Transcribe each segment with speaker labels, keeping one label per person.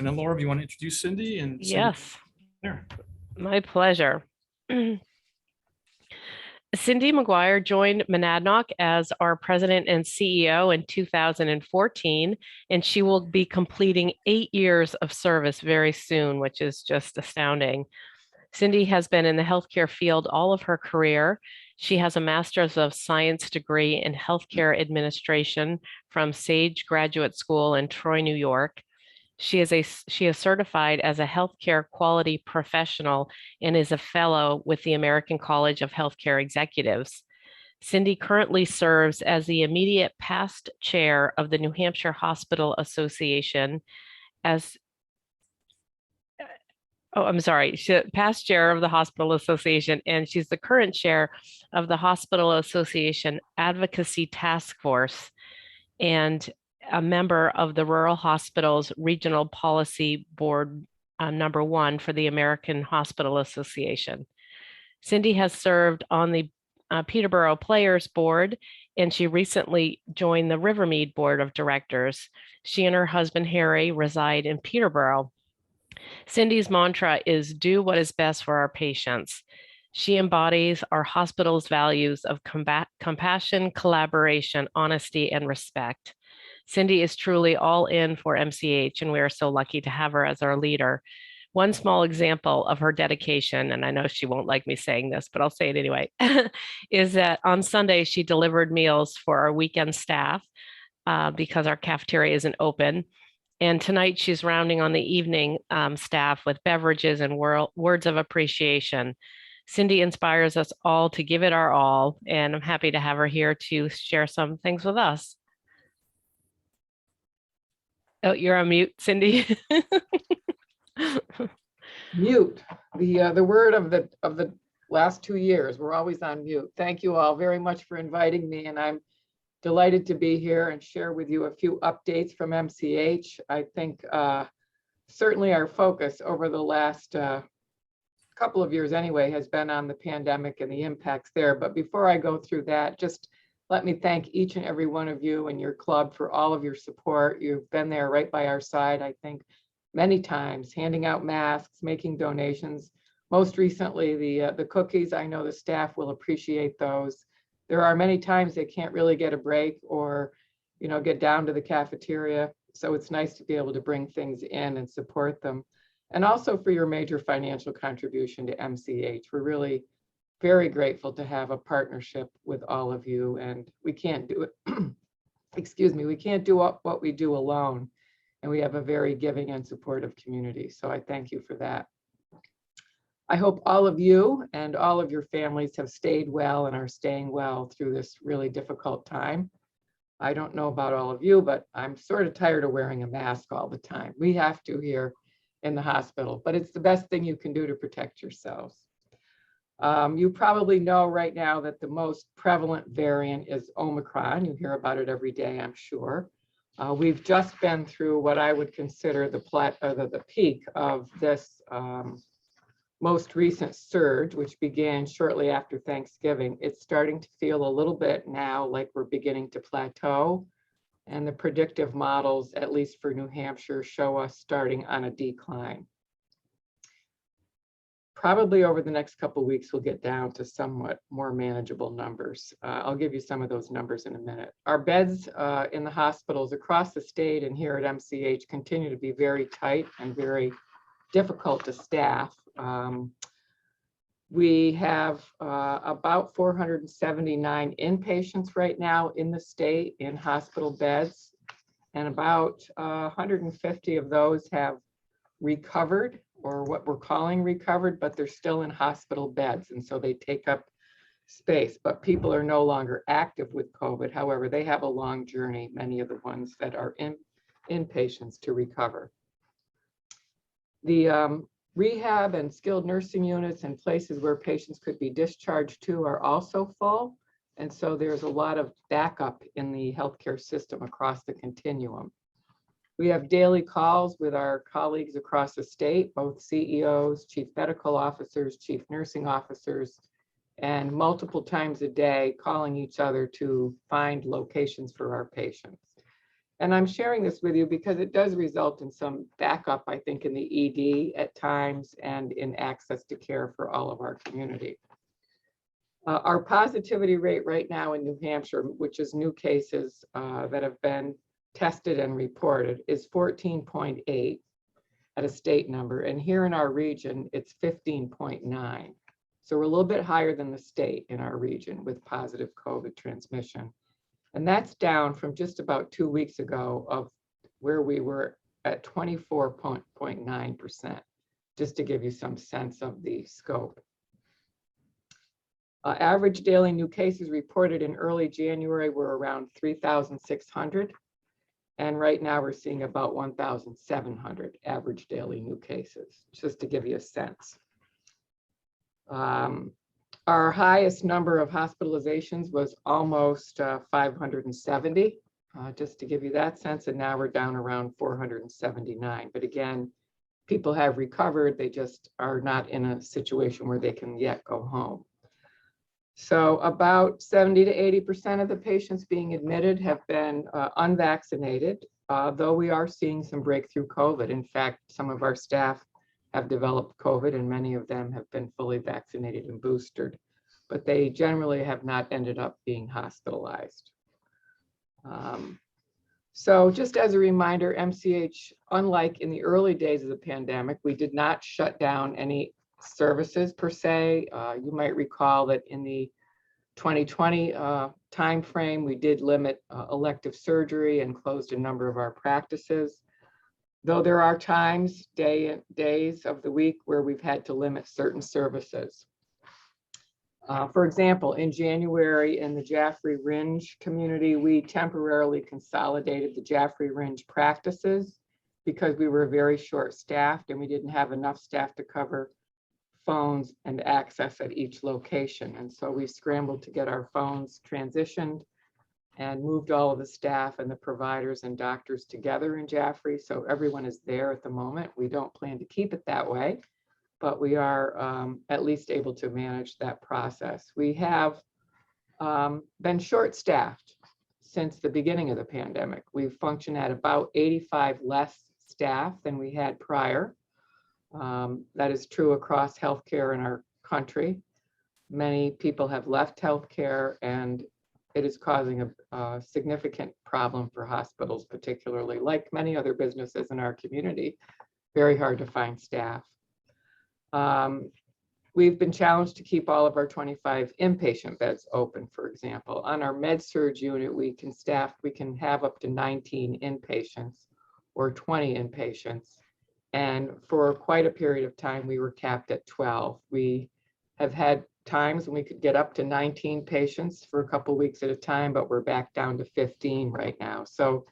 Speaker 1: And then Laura, if you want to introduce Cyndee and
Speaker 2: Yes,
Speaker 1: there.
Speaker 2: my pleasure. Cyndee McGuire joined Monadnock as our president and CEO in 2014, and she will be completing 8 years of service very soon, which is just astounding. Cyndee has been in the healthcare field all of her career. She has a Master's of Science degree in Healthcare Administration from Sage Graduate School in Troy, New York. She is certified as a healthcare quality professional and is a fellow with the American College of Healthcare Executives. Cyndee currently serves as the immediate past chair of the New Hampshire Hospital Association she's past chair of the Hospital Association, and she's the current chair of the Hospital Association Advocacy Task Force and a member of the Rural Hospitals Regional Policy Board #1 for the American Hospital Association. Cyndee has served on the Peterborough Players Board, and she recently joined the Rivermead Board of Directors. She and her husband, Harry, reside in Peterborough. Cyndee's mantra is do what is best for our patients. She embodies our hospital's values of compassion, collaboration, honesty, and respect. Cyndee is truly all in for MCH, and we are so lucky to have her as our leader. One small example of her dedication, and I know she won't like me saying this, but I'll say it anyway, is that on Sunday, she delivered meals for our weekend staff because our cafeteria isn't open. And tonight she's rounding on the evening staff with beverages and words of appreciation. Cyndee inspires us all to give it our all, and I'm happy to have her here to share some things with us. Oh, you're on mute, Cyndee.
Speaker 3: Mute, the word of the last 2 years. We're always on mute. Thank you all very much for inviting me, and I'm delighted to be here and share with you a few updates from MCH. I think certainly our focus over the last couple of years anyway has been on the pandemic and the impacts there. But before I go through that, just let me thank each and every one of you and your club for all of your support. You've been there right by our side, I think, many times, handing out masks, making donations. Most recently, the cookies. I know the staff will appreciate those. There are many times they can't really get a break or, get down to the cafeteria. So it's nice to be able to bring things in and support them. And also for your major financial contribution to MCH. We're really very grateful to have a partnership with all of you, and we can't do it, excuse me, we can't do what we do alone. And we have a very giving and supportive community. So I thank you for that. I hope all of you and all of your families have stayed well and are staying well through this really difficult time. I don't know about all of you, but I'm sort of tired of wearing a mask all the time. We have to here in the hospital, but it's the best thing you can do to protect yourselves. You probably know right now that the most prevalent variant is Omicron. You hear about it every day, I'm sure. We've just been through what I would consider the peak of this most recent surge, which began shortly after Thanksgiving. It's starting to feel a little bit now like we're beginning to plateau, and the predictive models, at least for New Hampshire, show us starting on a decline. Probably over the next couple of weeks, we'll get down to somewhat more manageable numbers. I'll give you some of those numbers in a minute. Our beds in the hospitals across the state and here at MCH continue to be very tight and very difficult to staff. We have about 479 inpatients right now in the state in hospital beds, and about 150 of those have recovered, or what we're calling recovered, but they're still in hospital beds, and so they take up space. But people are no longer active with COVID. However, they have a long journey, many of the ones that are inpatients, to recover. The rehab and skilled nursing units and places where patients could be discharged to are also full, and so there's a lot of backup in the healthcare system across the continuum. We have daily calls with our colleagues across the state, both CEOs, chief medical officers, chief nursing officers, and multiple times a day calling each other to find locations for our patients. And I'm sharing this with you because it does result in some backup, I think, in the ED at times and in access to care for all of our community. Our positivity rate right now in New Hampshire, which is new cases that have been tested and reported, is 14.8 at a state number. And here in our region, it's 15.9. So we're a little bit higher than the state in our region with positive COVID transmission. And that's down from just about 2 weeks ago of where we were at 24.9%, just to give you some sense of the scope. Average daily new cases reported in early January were around 3,600. And right now we're seeing about 1,700 average daily new cases, just to give you a sense. Our highest number of hospitalizations was almost 570, just to give you that sense. And now we're down around 479. But again, people have recovered. They just are not in a situation where they can yet go home. So about 70 to 80% of the patients being admitted have been unvaccinated, though we are seeing some breakthrough COVID. In fact, some of our staff have developed COVID and many of them have been fully vaccinated and boosted, but they generally have not ended up being hospitalized. So just as a reminder, MCH, unlike in the early days of the pandemic, we did not shut down any services per se. You might recall that in the 2020 timeframe, we did limit elective surgery and closed a number of our practices. Though there are times, days of the week where we've had to limit certain services. For example, in January in the Jaffrey Ringe community, we temporarily consolidated the Jaffrey Ringe practices because we were very short-staffed and we didn't have enough staff to cover phones and access at each location. And so we scrambled to get our phones transitioned and moved all of the staff and the providers and doctors together in Jaffrey. So everyone is there at the moment. We don't plan to keep it that way, but we are at least able to manage that process. We have been short-staffed since the beginning of the pandemic. We've functioned at about 85 less staff than we had prior. That is true across healthcare in our country. Many people have left healthcare and it is causing a significant problem for hospitals, particularly, like many other businesses in our community, very hard to find staff. We've been challenged to keep all of our 25 inpatient beds open, for example. On our med-surg unit, we can have up to 19 inpatients or 20 inpatients. And for quite a period of time, we were capped at 12. We have had times when we could get up to 19 patients for a couple of weeks at a time, but we're back down to 15 right now. So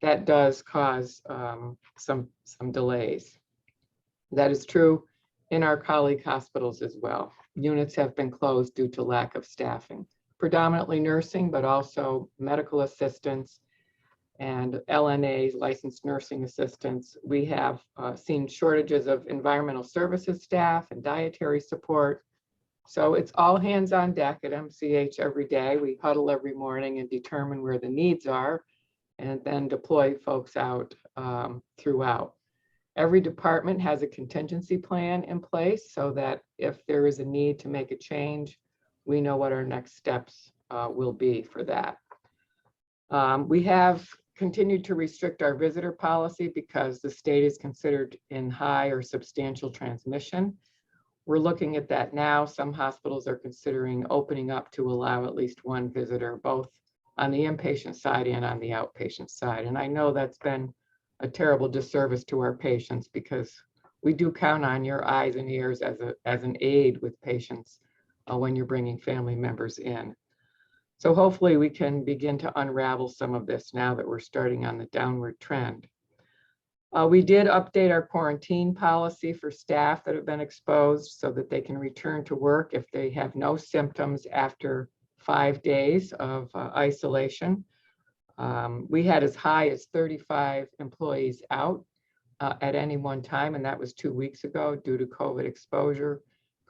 Speaker 3: that does cause some delays. That is true in our colleague hospitals as well. Units have been closed due to lack of staffing, predominantly nursing, but also medical assistants and LNAs, licensed nursing assistants. We have seen shortages of environmental services staff and dietary support. So it's all hands on deck at MCH every day. We huddle every morning and determine where the needs are and then deploy folks out throughout. Every department has a contingency plan in place so that if there is a need to make a change, we know what our next steps will be for that. We have continued to restrict our visitor policy because the state is considered in high or substantial transmission. We're looking at that now. Some hospitals are considering opening up to allow at least one visitor, both on the inpatient side and on the outpatient side. And I know that's been a terrible disservice to our patients because we do count on your eyes and ears as an aid with patients when you're bringing family members in. So hopefully we can begin to unravel some of this now that we're starting on the downward trend. We did update our quarantine policy for staff that have been exposed so that they can return to work if they have no symptoms after 5 days of isolation. We had as high as 35 employees out at any one time, and that was 2 weeks ago due to COVID exposure,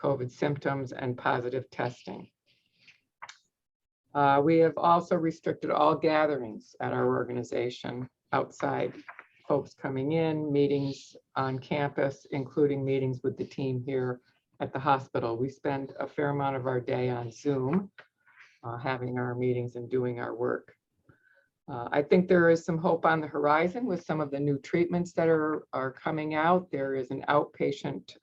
Speaker 3: COVID symptoms, and positive testing. We have also restricted all gatherings at our organization outside folks coming in, meetings on campus, including meetings with the team here at the hospital. We spend a fair amount of our day on Zoom, having our meetings and doing our work. I think there is some hope on the horizon with some of the new treatments that are coming out. There is an outpatient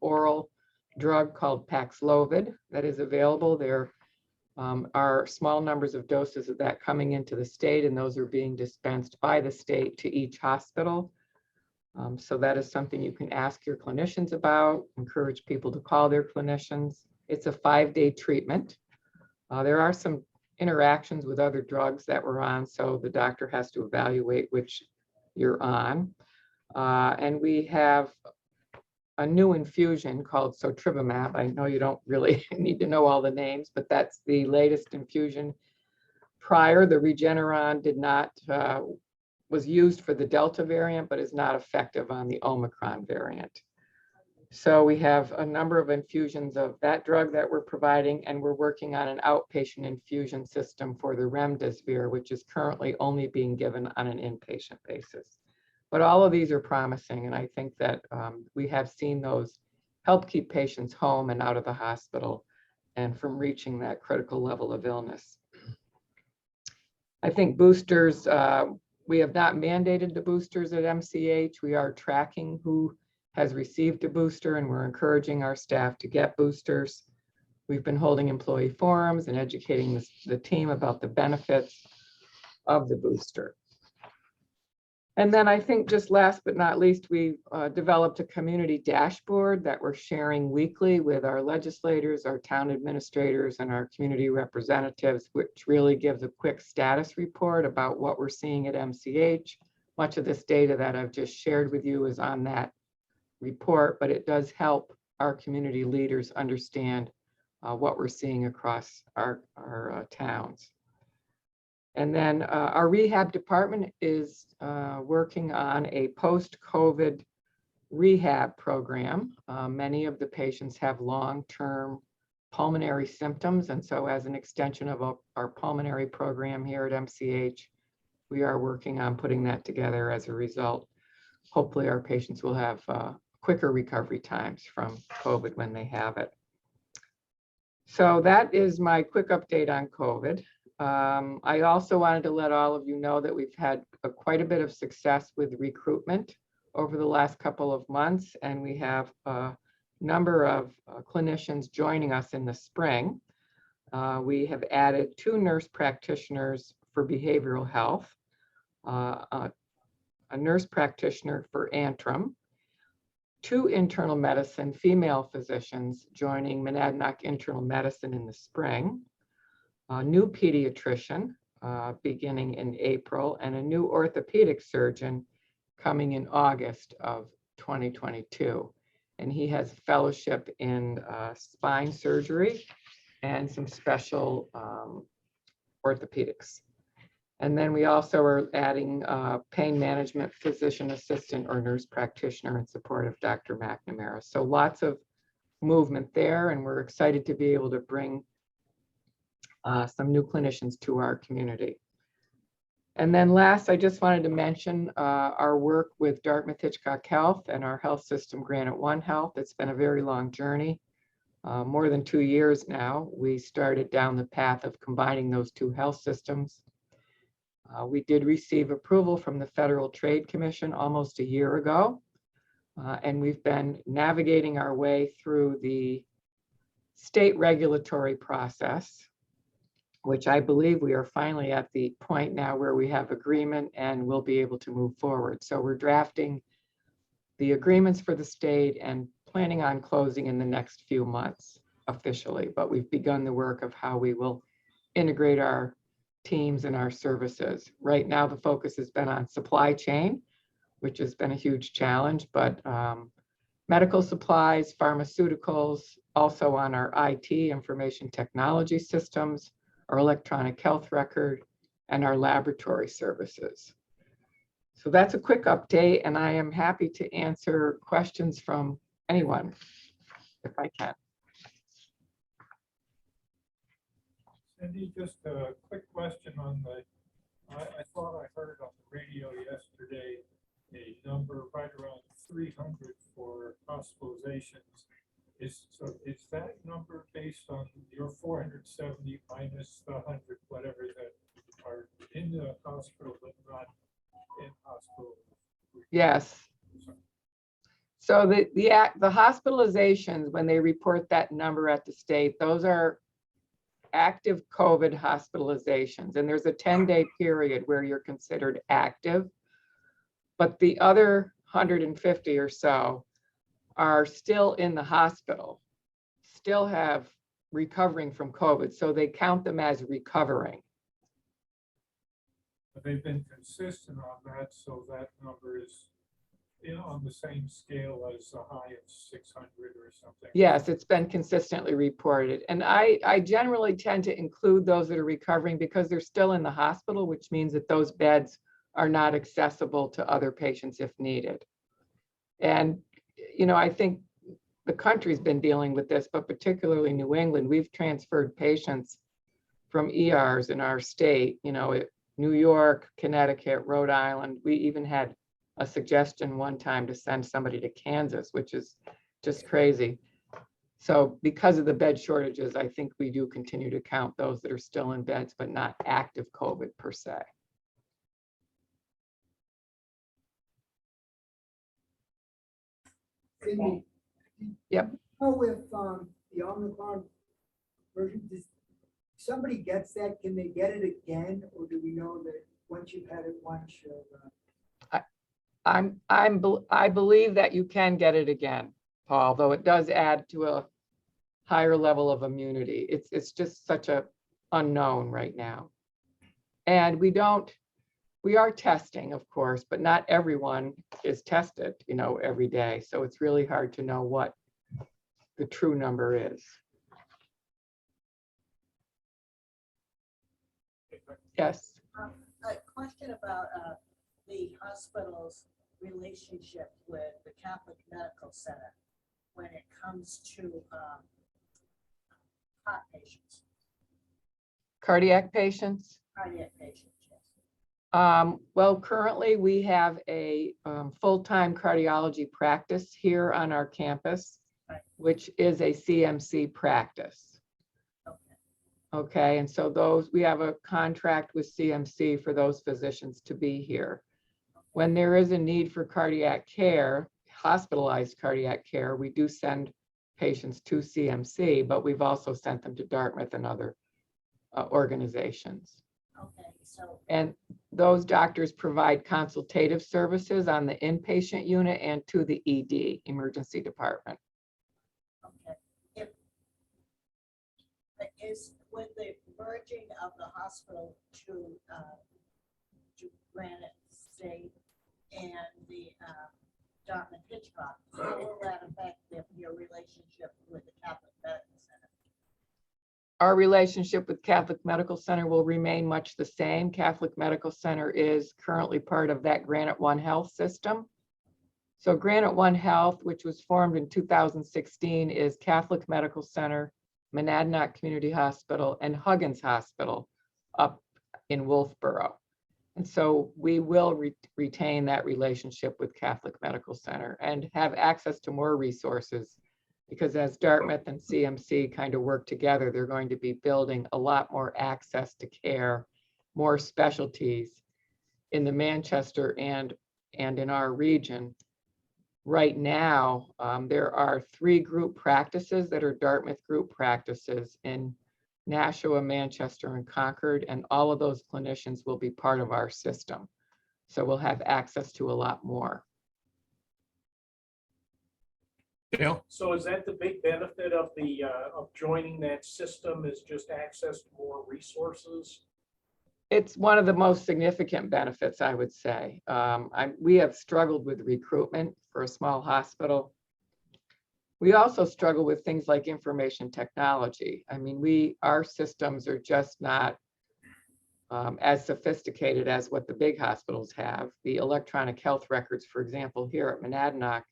Speaker 3: oral drug called Paxlovid that is available. There are small numbers of doses of that coming into the state, and those are being dispensed by the state to each hospital. So that is something you can ask your clinicians about, encourage people to call their clinicians. It's a 5-day treatment. There are some interactions with other drugs that we're on, so the doctor has to evaluate which you're on. And we have a new infusion called sotrivimab. I know you don't really need to know all the names, but that's the latest infusion. Prior, the Regeneron was used for the Delta variant, but is not effective on the Omicron variant. So we have a number of infusions of that drug that we're providing, and we're working on an outpatient infusion system for the remdesivir, which is currently only being given on an inpatient basis. But all of these are promising, and I think that we have seen those help keep patients home and out of the hospital and from reaching that critical level of illness. I think boosters, we have not mandated the boosters at MCH. We are tracking who has received a booster, and we're encouraging our staff to get boosters. We've been holding employee forums and educating the team about the benefits of the booster. And then I think just last but not least, we developed a community dashboard that we're sharing weekly with our legislators, our town administrators, and our community representatives, which really gives a quick status report about what we're seeing at MCH. Much of this data that I've just shared with you is on that report, but it does help our community leaders understand what we're seeing across our towns. And then our rehab department is working on a post-COVID rehab program. Many of the patients have long-term pulmonary symptoms, and so as an extension of our pulmonary program here at MCH, we are working on putting that together. As a result, hopefully our patients will have quicker recovery times from COVID when they have it. So that is my quick update on COVID. I also wanted to let all of you know that we've had quite a bit of success with recruitment over the last couple of months, and we have a number of clinicians joining us in the spring. We have added 2 nurse practitioners for behavioral health, a nurse practitioner for Antrim, 2 internal medicine female physicians joining Monadnock Internal Medicine in the spring, a new pediatrician beginning in April, and a new orthopedic surgeon coming in August of 2022. And he has a fellowship in spine surgery and some special orthopedics. And then we also are adding pain management physician assistant or nurse practitioner in support of Dr. McNamara. So lots of movement there, and we're excited to be able to bring some new clinicians to our community. And then last, I just wanted to mention our work with Dartmouth Hitchcock Health and our health system, Granite One Health. It's been a very long journey, more than 2 years now. We started down the path of combining those 2 health systems. We did receive approval from the Federal Trade Commission almost a year ago, and we've been navigating our way through the state regulatory process, which I believe we are finally at the point now where we have agreement and we'll be able to move forward. So we're drafting the agreements for the state and planning on closing in the next few months officially, but we've begun the work of how we will integrate our teams and our services. Right now, the focus has been on supply chain, which has been a huge challenge, but medical supplies, pharmaceuticals, also on our IT, information technology systems, our electronic health record, and our laboratory services. So that's a quick update, and I am happy to answer questions from anyone, if I can.
Speaker 4: Cyndee, just a quick question on the, I thought I heard on the radio yesterday 300 for hospitalizations. Is that number based on your 470 minus the 100, whatever that are in the hospital but not in hospital?
Speaker 3: Yes. So the hospitalizations, when they report that number at the state, those are active COVID hospitalizations. And there's a 10-day period where you're considered active. But the other 150 or so are still in the hospital, still have recovering from COVID. So they count them as recovering.
Speaker 4: But they've been consistent on that, so that number is on the same scale as the high of 600 or something.
Speaker 3: Yes, it's been consistently reported. And I generally tend to include those that are recovering because they're still in the hospital, which means that those beds are not accessible to other patients if needed. And, I think the country's been dealing with this, but particularly New England, we've transferred patients from ERs in our state, New York, Connecticut, Rhode Island. We even had a suggestion one time to send somebody to Kansas, which is just crazy. So because of the bed shortages, I think we do continue to count those that are still in beds, but not active COVID per se.
Speaker 5: Cyndee.
Speaker 3: Yep.
Speaker 5: Oh, with the Omicron version, does somebody gets that, can they get it again, or do we know that once you've had it once, you'll?
Speaker 3: I believe that you can get it again, Paul, though it does add to a higher level of immunity. It's just such a unknown right now. And we are testing, of course, but not everyone is tested, every day. So it's really hard to know what the true number is. Yes.
Speaker 6: A question about the hospital's relationship with the Catholic Medical Center when it comes to heart patients,
Speaker 3: Cardiac patients.
Speaker 6: cardiac patients, yes.
Speaker 3: Well, currently we have a full-time cardiology practice here on our campus,
Speaker 6: Right.
Speaker 3: which is a CMC practice.
Speaker 6: Okay.
Speaker 3: Okay, and so we have a contract with CMC for those physicians to be here. When there is a need for cardiac care, hospitalized cardiac care, we do send patients to CMC, but we've also sent them to Dartmouth and other organizations.
Speaker 6: Okay, so
Speaker 3: And those doctors provide consultative services on the inpatient unit and to the ED, emergency department.
Speaker 6: okay, is with the merging of the hospital to Granite State and the Dartmouth Hitchcock, how will that affect your relationship with the Catholic Medical Center?
Speaker 3: Our relationship with Catholic Medical Center will remain much the same. Catholic Medical Center is currently part of that Granite One Health system. So Granite One Health, which was formed in 2016, is Catholic Medical Center, Monadnock Community Hospital, and Huggins Hospital up in Wolfboro. And so we will retain that relationship with Catholic Medical Center and have access to more resources, because as Dartmouth and CMC kind of work together, they're going to be building a lot more access to care, more specialties in the Manchester and in our region. Right now, there are 3 group practices that are Dartmouth group practices in Nashua, Manchester, and Concord, and all of those clinicians will be part of our system. So we'll have access to a lot more.
Speaker 1: Dale?
Speaker 7: So is that the big benefit of the of joining that system, is just access to more resources?
Speaker 3: It's one of the most significant benefits, I would say. We have struggled with recruitment for a small hospital. We also struggle with things like information technology. I mean, our systems are just not as sophisticated as what the big hospitals have. The electronic health records, for example, here at Monadnock,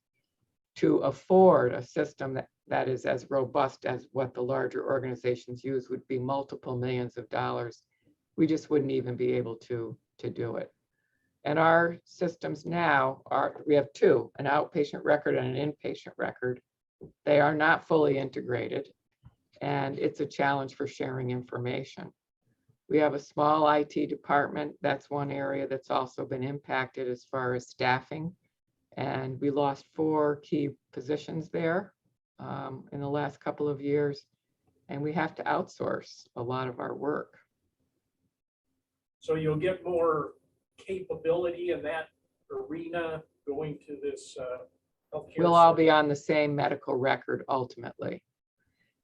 Speaker 3: to afford a system that is as robust as what the larger organizations use would be multiple millions of dollars. We just wouldn't even be able to do it. And our systems now we have two, an outpatient record and an inpatient record. They are not fully integrated, and it's a challenge for sharing information. We have a small IT department. That's one area that's also been impacted as far as staffing. And we lost 4 key positions there in the last couple of years. And we have to outsource a lot of our work.
Speaker 7: So you'll get more capability in that arena going to this healthcare.
Speaker 3: We'll all be
Speaker 7: system?
Speaker 3: on the same medical record ultimately.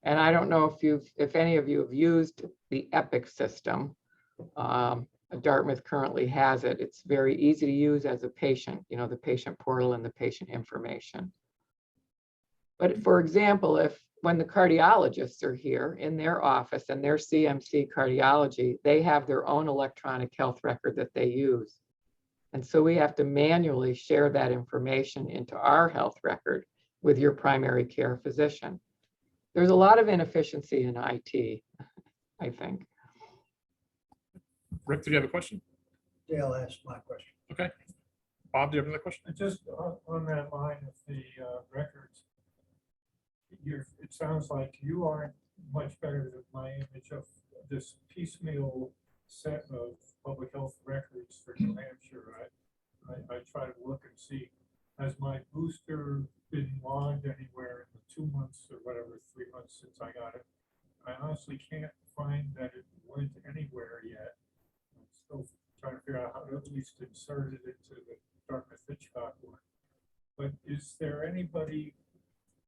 Speaker 3: And I don't know if any of you have used the Epic system. Dartmouth currently has it. It's very easy to use as a patient, you know, the patient portal and the patient information. But for example, when the cardiologists are here in their office and their CMC cardiology, they have their own electronic health record that they use. And so we have to manually share that information into our health record with your primary care physician. There's a lot of inefficiency in IT, I think.
Speaker 1: Rick, did you have a question?
Speaker 5: Dale asked my question.
Speaker 1: Okay. Bob, do you have another question?
Speaker 4: And just on that line of the records, it sounds like you aren't much better than my image of this piecemeal set of public health records for New Hampshire. I try to look and see, has my booster been logged anywhere in the 2 months or whatever, 3 months since I got it? I honestly can't find that it went anywhere yet. I'm still trying to figure out how to at least insert it into the Dartmouth-Hitchcock one. But is there anybody,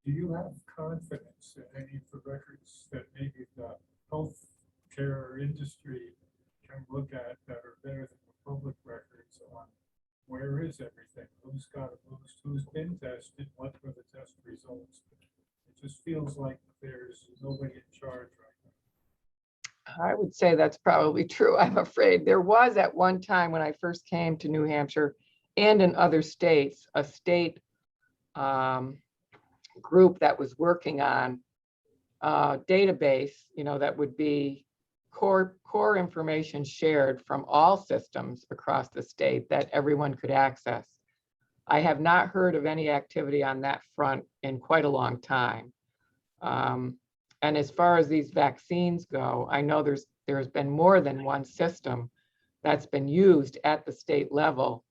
Speaker 4: do you have confidence in any of the records that maybe the healthcare industry can look at that are better than the public records on where is everything? Who's got a boost? Who's been tested? What were the test results? It just feels like there's nobody in charge right now.
Speaker 3: I would say that's probably true. I'm afraid there was at one time when I first came to New Hampshire and in other states, a state group that was working on a database, you know, that would be core information shared from all systems across the state that everyone could access. I have not heard of any activity on that front in quite a long time. And as far as these vaccines go, I know there's been more than one system that's been used at the state level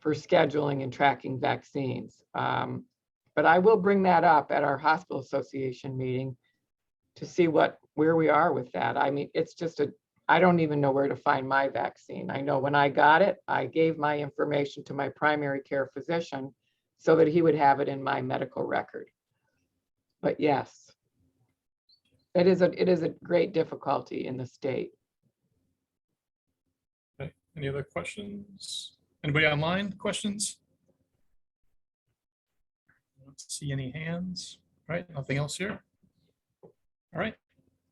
Speaker 3: for scheduling and tracking vaccines. But I will bring that up at our hospital association meeting to see where we are with that. I mean, it's just I don't even know where to find my vaccine. I know when I got it, I gave my information to my primary care physician so that he would have it in my medical record. But yes, it is a great difficulty in the state.
Speaker 1: Okay. Any other questions? Anybody online? Questions? I don't see any hands. All right, nothing else here. All right.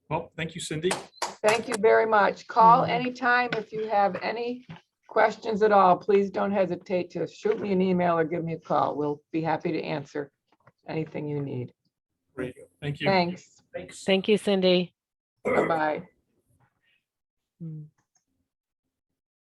Speaker 1: Well, thank you, Cyndee.
Speaker 3: Thank you very much. Call anytime if you have any questions at all. Please don't hesitate to shoot me an email or give me a call. We'll be happy to answer anything you need.
Speaker 1: Great. Thank you.
Speaker 3: Thanks.
Speaker 7: Thanks.
Speaker 2: Thank you, Cyndee.
Speaker 3: Bye-bye.
Speaker 2: Mm.